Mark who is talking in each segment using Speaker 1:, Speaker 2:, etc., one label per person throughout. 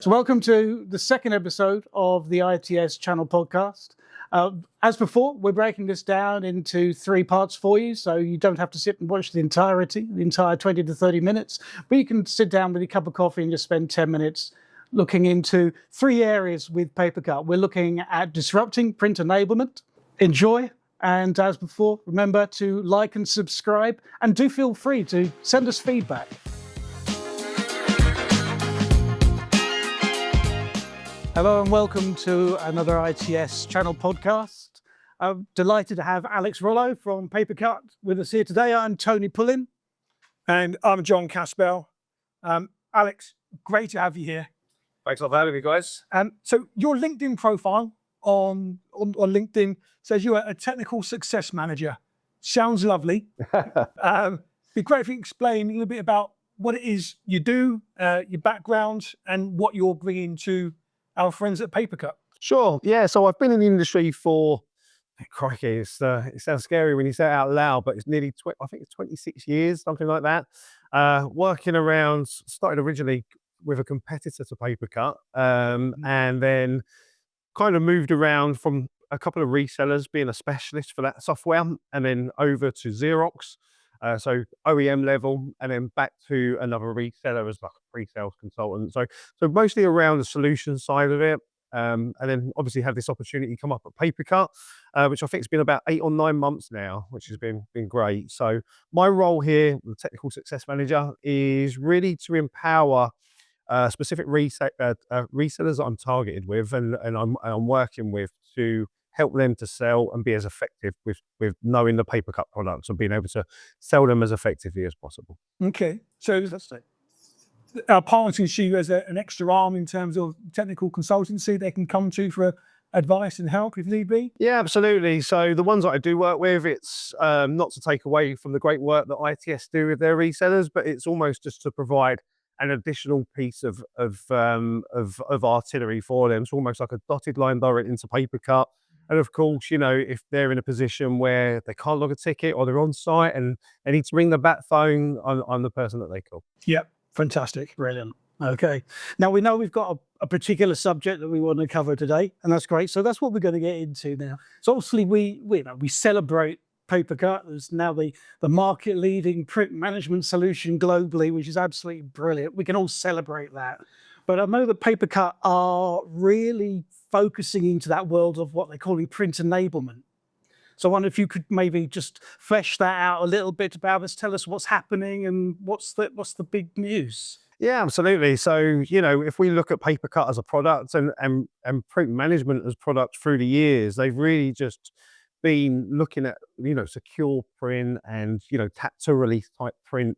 Speaker 1: So welcome to the second episode of the ITS channel podcast. As before, we're breaking this down into 3 parts for you, so you don't have to sit and watch the entire 20 to 30 minutes, but you can sit down with a cup of coffee and just spend 10 minutes looking into 3 areas with PaperCut. We're looking at disrupting print enablement. Enjoy, and as before, remember to like and subscribe, and do feel free to send us feedback. Hello and welcome to another ITS channel podcast. I'm delighted to have Alex Rollo from PaperCut with us here today. I'm Tony Pullin.
Speaker 2: And I'm John Caspell. Alex, great to have you here.
Speaker 3: Thanks a lot for having me, guys.
Speaker 2: So your LinkedIn profile on LinkedIn says you're a technical success manager. Sounds lovely. Be great if you explain a little bit about what it is you do, your background, and what you're bringing to our friends at PaperCut.
Speaker 3: Sure. Yeah. So I've been in the industry for, crikey, it sounds scary when you say it out loud, but it's nearly, I think it's 26 years, something like that. Working around, started originally with a competitor to PaperCut, and then kind of moved around from a couple of resellers, being a specialist for that software, and then over to Xerox. So OEM level, and then back to another reseller as like a pre-sales consultant. So mostly around the solution side of it. And then obviously had this opportunity come up at PaperCut, which I think has been about 8 or 9 months now, which has been great. So my role here, the technical success manager, is really to empower specific resellers that I'm targeted with, and I'm working with to help them to sell and be as effective with knowing the PaperCut products and being able to sell them as effectively as possible.
Speaker 2: Okay, so our partners can see you as an extra arm in terms of technical consultancy they can come to for advice and help if need be?
Speaker 3: Yeah, absolutely. So the ones that I do work with, it's not to take away from the great work that ITS do with their resellers, but it's almost just to provide an additional piece of artillery for them. It's almost like a dotted line direct into PaperCut. And of course, you know, if they're in a position where they can't log a ticket or they're on site and they need to ring the bat phone, I'm the person that they call.
Speaker 2: Yep, fantastic.
Speaker 1: Brilliant. Okay. Now we know we've got a particular subject that we want to cover today, and that's great. So that's what we're going to get into now. So obviously we celebrate PaperCut as now the market leading print management solution globally, which is absolutely brilliant. We can all celebrate that. But I know that PaperCut are really focusing into that world of what they call print enablement. So I wonder if you could maybe just flesh that out a little bit about us, tell us what's happening and what's the big news.
Speaker 3: Yeah, absolutely. So, you know, if we look at PaperCut as a product and print management as products through the years, they've really just been looking at, you know, secure print and, you know, tap to release type print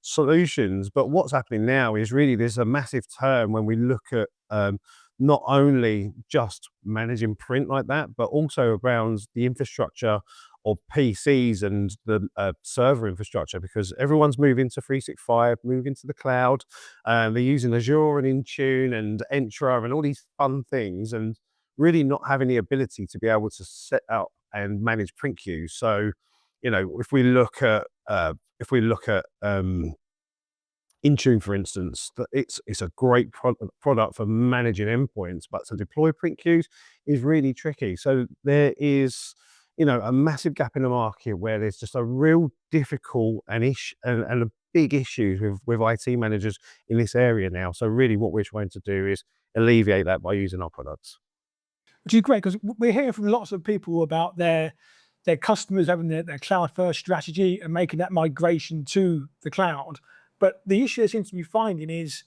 Speaker 3: solutions. But what's happening now is really there's a massive turn when we look at not only just managing print like that, but also around the infrastructure of PCs and the server infrastructure, because everyone's moving to 365, moving to the cloud. They're using Azure and Intune and Entra and all these fun things, and really not having the ability to be able to set up and manage print queues. So, you know, if we look at Intune, for instance, that it's a great product for managing endpoints, but to deploy print queues is really tricky. So there is, you know, a massive gap in the market where there's just a real difficult and a big issues with IT managers in this area now. So really what we're trying to do is alleviate that by using our products.
Speaker 2: Which is great, because we're hearing from lots of people about their customers having their cloud first strategy and making that migration to the cloud. But the issue they seem to be finding is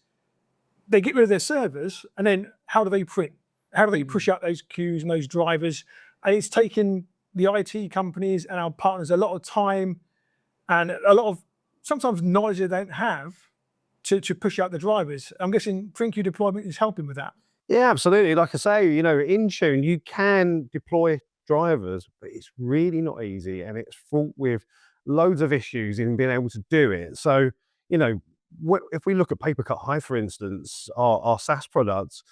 Speaker 2: they get rid of their servers, and then how do they print? How do they push out those queues and those drivers? And it's taken the IT companies and our partners a lot of time and a lot of sometimes knowledge they don't have to push out the drivers. I'm guessing print queue deployment is helping with that.
Speaker 3: Yeah, absolutely. Like I say, you know, in Intune, you can deploy drivers, but it's really not easy, and it's fraught with loads of issues in being able to do it. So, you know, if we look at PaperCut Hive, for instance, our SaaS products,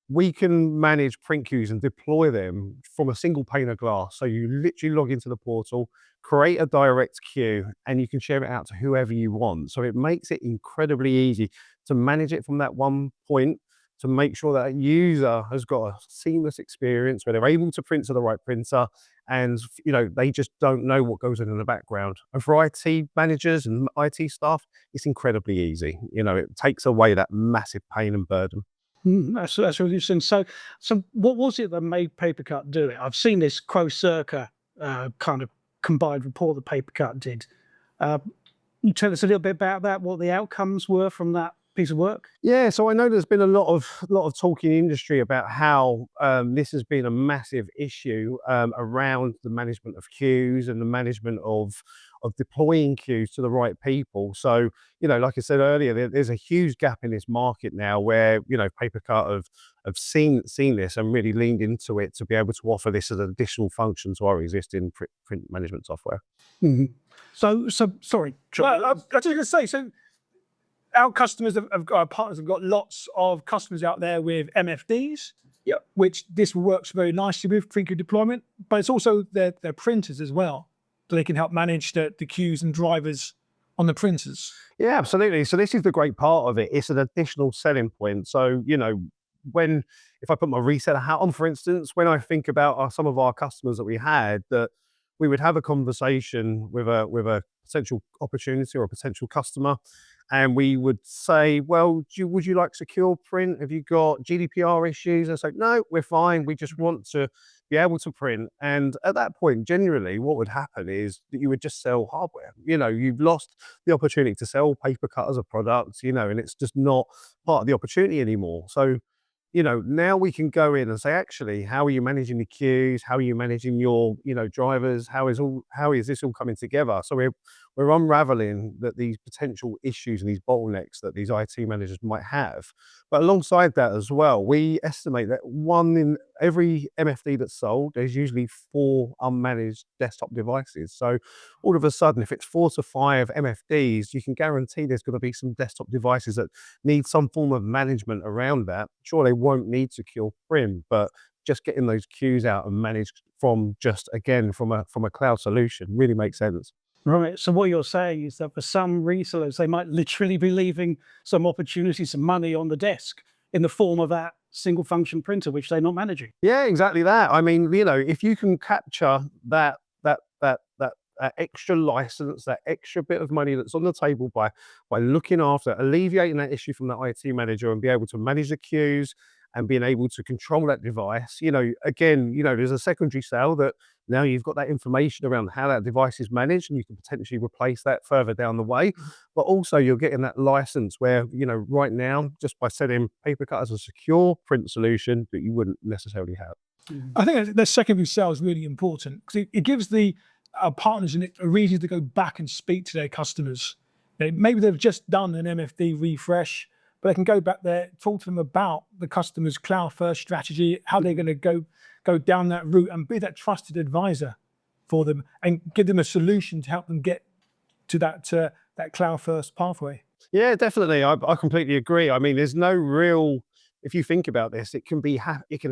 Speaker 3: we can manage print queues and deploy them from a single pane of glass. So you literally log into the portal, create a direct queue, and you can share it out to whoever you want. So it makes it incredibly easy to manage it from that one point, to make sure that a user has got a seamless experience where they're able to print to the right printer, and they just don't know what goes on in the background. And for IT managers and IT staff, it's incredibly easy. It takes away that massive pain and burden.
Speaker 1: That's really interesting. So what was it that made PaperCut do it? I've seen this Quo-Circa kind of combined report that PaperCut did. You tell us a little bit about that, what the outcomes were from that piece of work?
Speaker 3: Yeah, so I know there's been a lot of talk in the industry about how this has been a massive issue around the management of queues and the management of deploying queues to the right people. So, like I said earlier, there's a huge gap in this market now where, PaperCut have seen this and really leaned into it to be able to offer this as an additional function to our existing print management software.
Speaker 1: Mm-hmm. So sorry.
Speaker 2: Well, I was just going to say, so our customers our partners have got lots of customers out there with MFDs, which this works very nicely with Print.Copy deployment, but it's also their printers as well, so they can help manage the queues and drivers on the printers.
Speaker 3: Yeah, absolutely. So this is the great part of it. It's an additional selling point. So, if I put my reseller hat on, for instance, when I think about some of our customers that we had, that we would have a conversation with a potential opportunity or a potential customer, and we would say, well, would you like secure print? Have you got GDPR issues? And say, no, we're fine. We just want to be able to print. And at that point, generally, what would happen is that you would just sell hardware. You've lost the opportunity to sell PaperCut as a product, and it's just not part of the opportunity anymore. So, now we can go in and say, actually, how are you managing the queues? How are you managing your, drivers? How is this all coming together? So we're unraveling these potential issues and these bottlenecks that these IT managers might have. But alongside that as well, we estimate that 1 in every MFD that's sold, there's usually 4 unmanaged desktop devices. So all of a sudden, if it's 4 to 5 MFDs, you can guarantee there's going to be some desktop devices that need some form of management around that. Sure, they won't need secure print, but just getting those queues out and managed from a cloud solution really makes sense.
Speaker 1: Right. So what you're saying is that for some resellers, they might literally be leaving some opportunities, some money on the desk in the form of that single function printer, which they're not managing.
Speaker 3: Yeah, exactly that. I mean, if you can capture that extra license, that extra bit of money that's on the table by looking after, alleviating that issue from the IT manager and be able to manage the queues and being able to control that device, there's a secondary sale that now you've got that information around how that device is managed, and you can potentially replace that further down the way. But also you're getting that license where, right now, just by setting PaperCut as a secure print solution that you wouldn't necessarily have.
Speaker 2: I think the secondary sale is really important because it gives our partners a reason to go back and speak to their customers. Maybe they've just done an MFD refresh, but they can go back there, talk to them about the customer's cloud-first strategy, how they're going to go down that route, and be that trusted advisor for them, and give them a solution to help them get to that cloud-first pathway.
Speaker 3: Yeah, definitely. I completely agree. I mean, there's no real. If you think about this, it can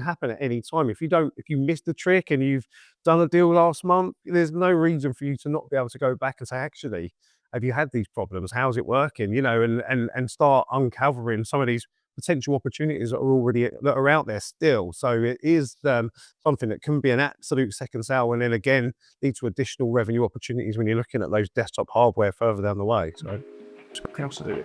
Speaker 3: happen at any time. If you missed the trick and you've done a deal last month, there's no reason for you to not be able to go back and say, actually, have you had these problems? How's it working? And start uncovering some of these potential opportunities that are out there still. So it is something that can be an absolute second sale, and then again lead to additional revenue opportunities when you're looking at those desktop hardware further down the way. So,
Speaker 2: Absolutely.